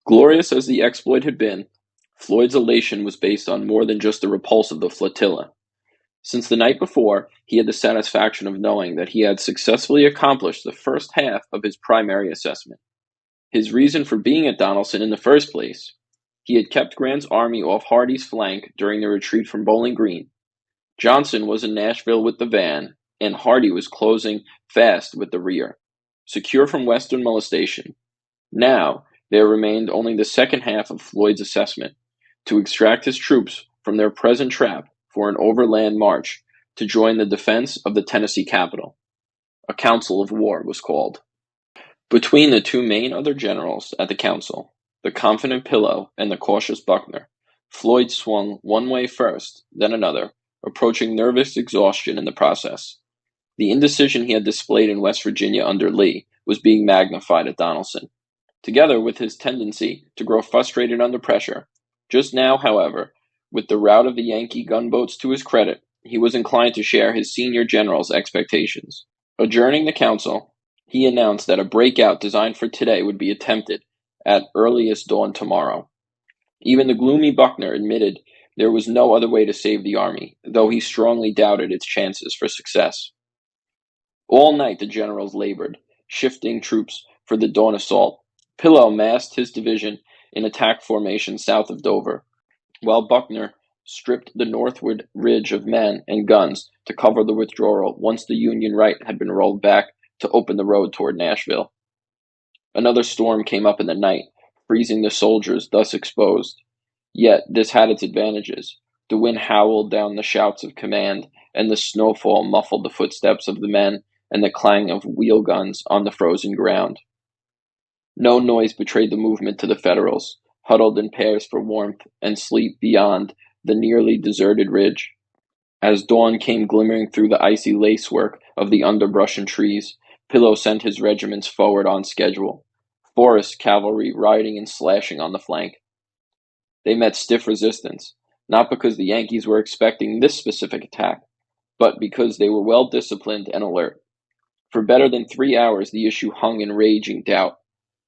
Glorious as the exploit had been, Floyd's elation was based on more than just the repulse of the flotilla. Since the night before, he had the satisfaction of knowing that he had successfully accomplished the first half of his primary assessment. His reason for being at Donelson in the first place: he had kept Grant's army off Hardee's flank during the retreat from Bowling Green. Johnson was in Nashville with the van, and Hardee was closing fast with the rear, secure from western molestation. Now, there remained only the second half of Floyd's assessment: to extract his troops from their present trap for an overland march to join the defense of the Tennessee capital. A council of war was called. Between the two main other generals at the council, the confident Pillow and the cautious Buckner, Floyd swung one way first, then another, approaching nervous exhaustion in the process. The indecision he had displayed in West Virginia under Lee was being magnified at Donelson, together with his tendency to grow frustrated under pressure. Just now, however, with the rout of the Yankee gunboats to his credit, he was inclined to share his senior general's expectations. Adjourning the council, he announced that a breakout designed for today would be attempted at earliest dawn tomorrow. Even the gloomy Buckner admitted there was no other way to save the army, though he strongly doubted its chances for success. All night the generals labored, shifting troops for the dawn assault. Pillow massed his division in attack formation south of Dover, while Buckner stripped the northward ridge of men and guns to cover the withdrawal once the Union right had been rolled back to open the road toward Nashville. Another storm came up in the night, freezing the soldiers thus exposed. Yet this had its advantages. The wind howled down the shouts of command, and the snowfall muffled the footsteps of the men and the clang of wheel guns on the frozen ground. No noise betrayed the movement to the Federals, huddled in pairs for warmth and sleep beyond the nearly deserted ridge. As dawn came glimmering through the icy lacework of the underbrush and trees, Pillow sent his regiments forward on schedule, Forrest cavalry riding and slashing on the flank. They met stiff resistance, not because the Yankees were expecting this specific attack, but because they were well disciplined and alert. For better than 3 hours the issue hung in raging doubt,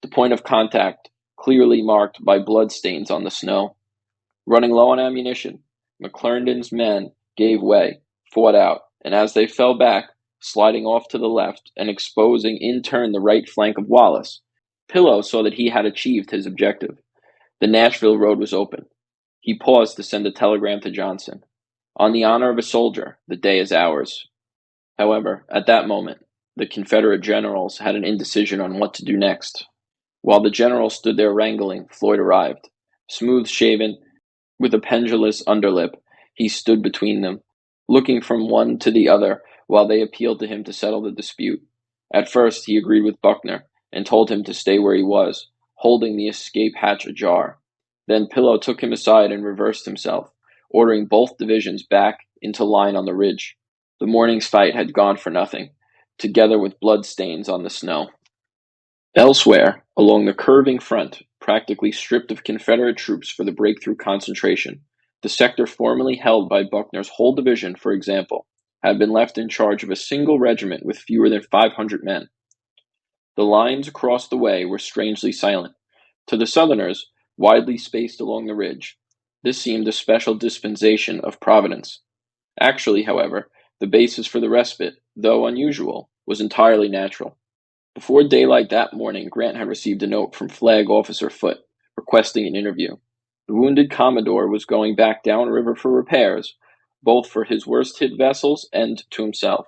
the point of contact clearly marked by bloodstains on the snow. Running low on ammunition, McClernand's men gave way, fought out, and as they fell back, sliding off to the left and exposing in turn the right flank of Wallace, Pillow saw that he had achieved his objective. The Nashville road was open. He paused to send a telegram to Johnson. On the honor of a soldier, the day is ours. However, at that moment, the Confederate generals had an indecision on what to do next. While the generals stood there wrangling, Floyd arrived. Smooth-shaven, with a pendulous underlip, he stood between them, looking from one to the other while they appealed to him to settle the dispute. At first, he agreed with Buckner and told him to stay where he was, holding the escape hatch ajar. Then Pillow took him aside and reversed himself, ordering both divisions back into line on the ridge. The morning's fight had gone for nothing, together with bloodstains on the snow. Elsewhere, along the curving front, practically stripped of Confederate troops for the breakthrough concentration, the sector formerly held by Buckner's whole division, for example, had been left in charge of a single regiment with fewer than 500 men. The lines across the way were strangely silent. To the Southerners, widely spaced along the ridge, this seemed a special dispensation of Providence. Actually, however, the basis for the respite, though unusual, was entirely natural. Before daylight that morning, Grant had received a note from Flag Officer Foote, requesting an interview. The wounded Commodore was going back downriver for repairs, both for his worst-hit vessels and to himself,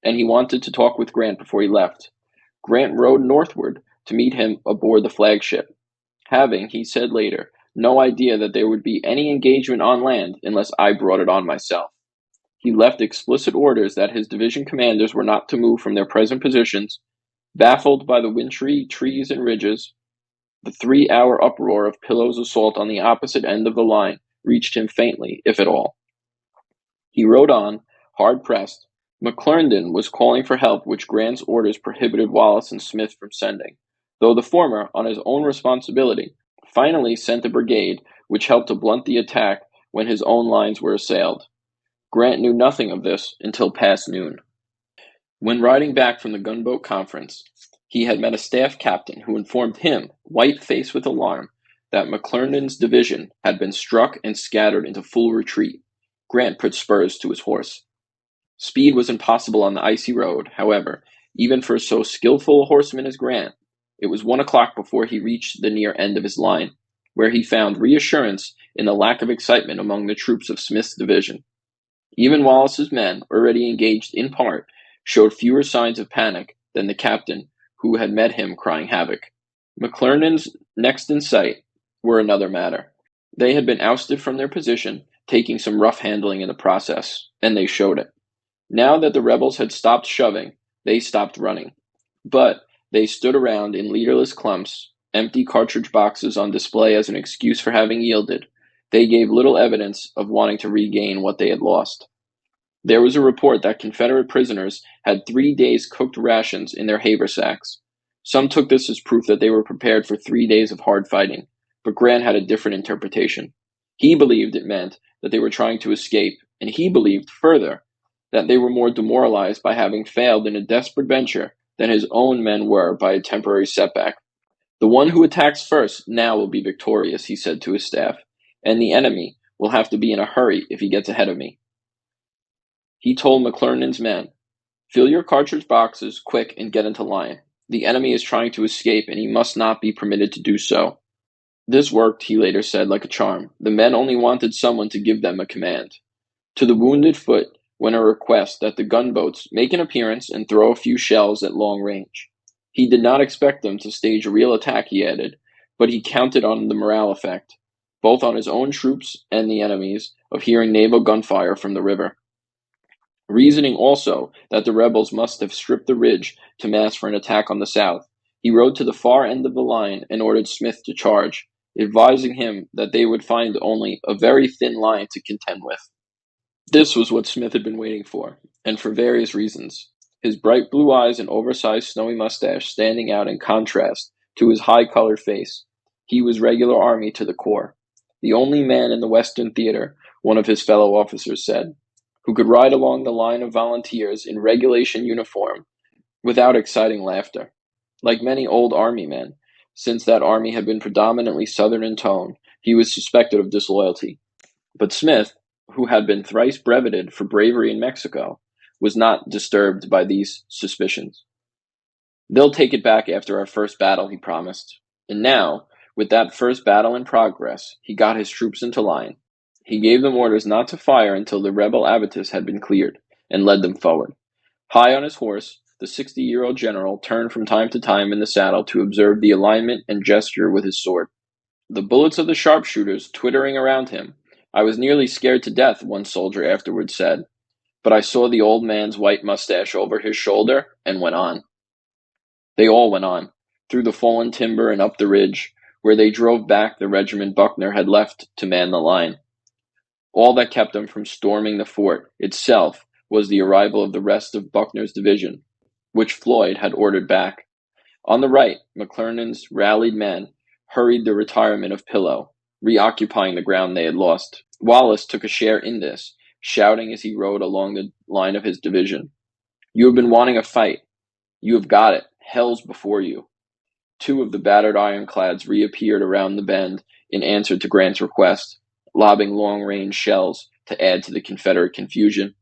and he wanted to talk with Grant before he left. Grant rode northward to meet him aboard the flagship, having, he said later, no idea that there would be any engagement on land unless I brought it on myself. He left explicit orders that his division commanders were not to move from their present positions. Baffled by the wintry trees and ridges, the 3-hour uproar of Pillow's assault on the opposite end of the line reached him faintly, if at all. He rode on, hard-pressed. McClernand was calling for help which Grant's orders prohibited Wallace and Smith from sending, though the former, on his own responsibility, finally sent a brigade which helped to blunt the attack when his own lines were assailed. Grant knew nothing of this until past noon. When riding back from the gunboat conference, He had met a staff captain who informed him, white-faced with alarm, that McClernand's division had been struck and scattered into full retreat. Grant put spurs to his horse. Speed was impossible on the icy road, however, even for so skillful a horseman as Grant. It was 1 o'clock before he reached the near end of his line, where he found reassurance in the lack of excitement among the troops of Smith's division. Even Wallace's men, already engaged in part, showed fewer signs of panic than the captain who had met him crying havoc. McClernand's next in sight were another matter. They had been ousted from their position, taking some rough handling in the process, and they showed it. Now that the rebels had stopped shoving, they stopped running. But they stood around in leaderless clumps, empty cartridge boxes on display as an excuse for having yielded. They gave little evidence of wanting to regain what they had lost. There was a report that Confederate prisoners had 3 days' cooked rations in their haversacks. Some took this as proof that they were prepared for 3 days of hard fighting, but Grant had a different interpretation. He believed it meant that they were trying to escape, and he believed, further, that they were more demoralized by having failed in a desperate venture than his own men were by a temporary setback. "The one who attacks first now will be victorious," he said to his staff, "and the enemy will have to be in a hurry if he gets ahead of me." He told McClernand's men, "Fill your cartridge boxes quick and get into line. The enemy is trying to escape, and he must not be permitted to do so." This worked, he later said, like a charm. The men only wanted someone to give them a command. To the wounded Foote went a request that the gunboats make an appearance and throw a few shells at long range. He did not expect them to stage a real attack, he added, but he counted on the morale effect, both on his own troops and the enemy's, of hearing naval gunfire from the river. Reasoning also that the rebels must have stripped the ridge to mass for an attack on the south, he rode to the far end of the line and ordered Smith to charge, advising him that they would find only a very thin line to contend with. This was what Smith had been waiting for, and for various reasons. His bright blue eyes and oversized snowy mustache standing out in contrast to his high-colored face. He was regular Army to the core. The only man in the Western Theater, one of his fellow officers said, who could ride along the line of volunteers in regulation uniform without exciting laughter. Like many old Army men, since that Army had been predominantly Southern in tone, he was suspected of disloyalty. But Smith, who had been thrice brevetted for bravery in Mexico, was not disturbed by these suspicions. "They'll take it back after our first battle," he promised. And now, with that first battle in progress, he got his troops into line. He gave them orders not to fire until the rebel abatis had been cleared, and led them forward. High on his horse, the 60-year-old general turned from time to time in the saddle to observe the alignment and gesture with his sword. The bullets of the sharpshooters twittering around him. "I was nearly scared to death," one soldier afterward said, "but I saw the old man's white mustache over his shoulder and went on." They all went on, through the fallen timber and up the ridge, where they drove back the regiment Buckner had left to man the line. All that kept them from storming the fort itself was the arrival of the rest of Buckner's division, which Floyd had ordered back. On the right, McClernand's rallied men hurried the retirement of Pillow, reoccupying the ground they had lost. Wallace took a share in this, shouting as he rode along the line of his division, "You have been wanting a fight. You have got it. Hell's before you." 2 of the battered ironclads reappeared around the bend in answer to Grant's request, lobbing long-range shells to add to the Confederate confusion.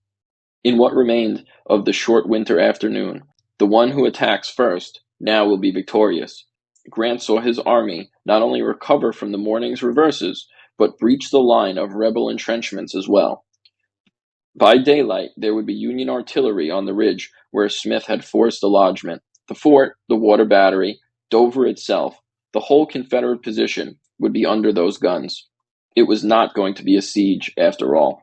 In what remained of the short winter afternoon, the one who attacks first now will be victorious. Grant saw his army not only recover from the morning's reverses, but breach the line of rebel entrenchments as well. By daylight, there would be Union artillery on the ridge where Smith had forced a lodgment. The fort, the water battery, Dover itself, the whole Confederate position would be under those guns. It was not going to be a siege after all.